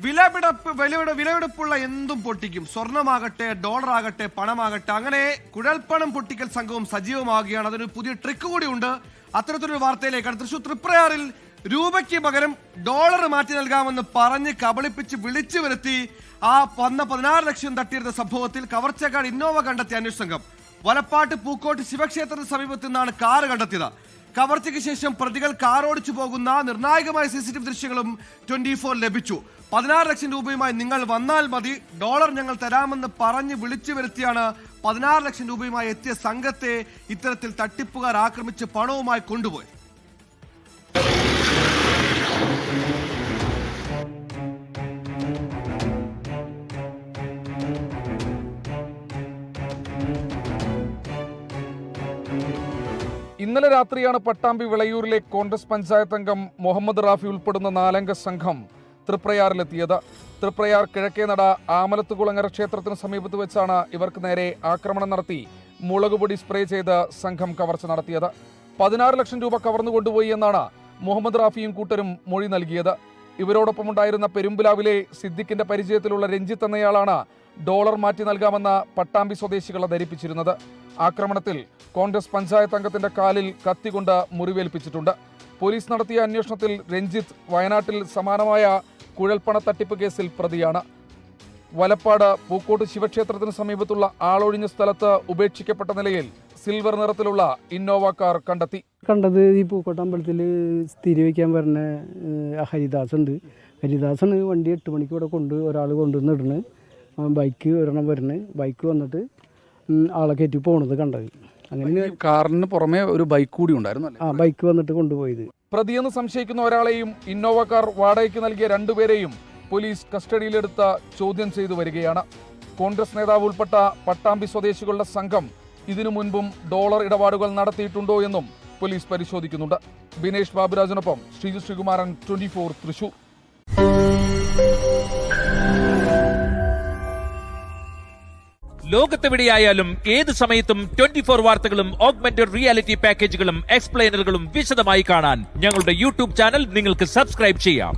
വിലപിടിപ്പുള്ള എന്തും പൊട്ടിക്കും. സ്വർണമാകട്ടെ, ഡോളറാകട്ടെ, പണമാകട്ടെ, അങ്ങനെ കുഴൽപ്പണം പൊട്ടിക്കൽ സംഘവും സജീവമാവുകയാണ്. അതൊരു പുതിയ ട്രിക്ക് കൂടിയുണ്ട്. അത്തരത്തിലൊരു വാർത്തയിലേക്കാണ്. തൃശൂർ തൃപ്രയാറിൽ രൂപയ്ക്ക് പകരം ഡോളർ മാറ്റി നൽകാമെന്ന് പറഞ്ഞ് കബളിപ്പിച്ച് വിളിച്ചു വരുത്തി ആ 16 ലക്ഷം തട്ടിയെടുത്ത സംഭവത്തിൽ കവർച്ചക്കാർ ഇന്നോവ കണ്ടെത്തിയ അന്വേഷണ സംഘം വലപ്പാട്ട് പൂക്കോട്ട് ശിവക്ഷേത്രത്തിന് സമീപത്തു നിന്നാണ് കാറ് കണ്ടെത്തിയത്. കവർച്ചയ്ക്ക് ശേഷം പ്രതികൾ കാർ ഓടിച്ചു പോകുന്ന നിർണായകമായ CCTV ദൃശ്യങ്ങളും 24 ലഭിച്ചു. 16 ലക്ഷം രൂപയുമായി നിങ്ങൾ വന്നാൽ മതി, ഡോളർ ഞങ്ങൾ തരാമെന്ന് പറഞ്ഞ് വിളിച്ചു വരുത്തിയാണ് 16 ലക്ഷം രൂപയുമായി എത്തിയ സംഘത്തെ ഇത്തരത്തിൽ തട്ടിപ്പുകാർ ആക്രമിച്ച് പണവുമായി കൊണ്ടുപോയി. ഇന്നലെ രാത്രിയാണ് പട്ടാമ്പി വിളയൂരിലെ കോൺഗ്രസ് പഞ്ചായത്ത് അംഗം മുഹമ്മദ് റാഫി ഉൾപ്പെടുന്ന 4-അംഗ സംഘം തൃപ്രയാറിലെത്തിയത്. തൃപ്രയാർ കിഴക്കേനട ആമലത്തുകുളങ്ങര ക്ഷേത്രത്തിന് സമീപത്ത് വെച്ചാണ് ഇവർക്ക് നേരെ ആക്രമണം നടത്തി മുളകുപൊടി സ്പ്രേ ചെയ്ത് സംഘം കവർച്ച നടത്തിയത്. 16 ലക്ഷം രൂപ കവർന്നുകൊണ്ടുപോയി എന്നാണ് മുഹമ്മദ് റാഫിയും കൂട്ടരും മൊഴി നൽകിയത്. ഇവരോടൊപ്പമുണ്ടായിരുന്ന പെരുമ്പുലാവിലെ സിദ്ദിഖിന്റെ പരിചയത്തിലുള്ള രഞ്ജിത്ത് എന്നയാളാണ് ഡോളർ മാറ്റി നൽകാമെന്ന പട്ടാമ്പി സ്വദേശികളെ ധരിപ്പിച്ചിരുന്നത്. ആക്രമണത്തിൽ കോൺഗ്രസ് പഞ്ചായത്ത് അംഗത്തിന്റെ കാലിൽ കത്തികൊണ്ട് മുറിവേൽപ്പിച്ചിട്ടുണ്ട്. പോലീസ് നടത്തിയ അന്വേഷണത്തിൽ രഞ്ജിത്ത് വയനാട്ടിൽ സമാനമായ കുഴൽപ്പണ തട്ടിപ്പ് കേസിൽ പ്രതിയാണ്. വലപ്പാട് പൂക്കോട്ട് ശിവക്ഷേത്രത്തിന് സമീപത്തുള്ള ആളൊഴിഞ്ഞ സ്ഥലത്ത് ഉപേക്ഷിക്കപ്പെട്ട നിലയിൽ സിൽവർ നിറത്തിലുള്ള ഇന്നോവ കാർ കണ്ടത് ഈ പൂക്കോട്ട് അമ്പലത്തിൽ സ്ഥിരി വയ്ക്കാൻ പറഞ്ഞ ഹരിദാസ് ഉണ്ട്. ഹരിദാസാണ് വണ്ടി 8 മണിക്ക് ഇവിടെ ഒരാൾ കൊണ്ടുവന്നിടുന്നു. ബൈക്ക് ഒരെണ്ണം വരുന്നത്, ബൈക്ക് വന്നിട്ട് ആളെ കയറ്റി പോണത് കണ്ടത്. അങ്ങനെ കാറിന് പുറമെ ഒരു ബൈക്ക് കൂടി ഉണ്ടായിരുന്നു. ബൈക്ക് വന്നിട്ട് കൊണ്ടുപോയത്. പ്രതിയെന്ന് സംശയിക്കുന്ന ഒരാളെയും ഇന്നോവ കാർ വാടകയ്ക്ക് നൽകിയ 2 പേരെയും പോലീസ് കസ്റ്റഡിയിലെടുത്ത് ചോദ്യം ചെയ്തു വരികയാണ്. കോൺഗ്രസ് നേതാവ് ഉൾപ്പെട്ട പട്ടാമ്പി സ്വദേശികളുടെ സംഘം ഇതിനു മുൻപും ഡോളർ ഇടപാടുകൾ നടത്തിയിട്ടുണ്ടോ എന്നും പോലീസ് പരിശോധിക്കുന്നുണ്ട്. ബിനേഷ് ബാബുരാജിനൊപ്പം ശ്രീജു ശ്രീകുമാരൻ, 24 തൃശൂർ. ലോകത്തെവിടെയായാലും ഏത് സമയത്തും 24 വാർത്തകളും ഓഗ്മെന്റഡ് റിയാലിറ്റി പാക്കേജുകളും എക്സ്പ്ലെയിനറുകളും വിശദമായി കാണാൻ ഞങ്ങളുടെ YouTube ചാനൽ നിങ്ങൾക്ക് സബ്സ്ക്രൈബ് ചെയ്യാം.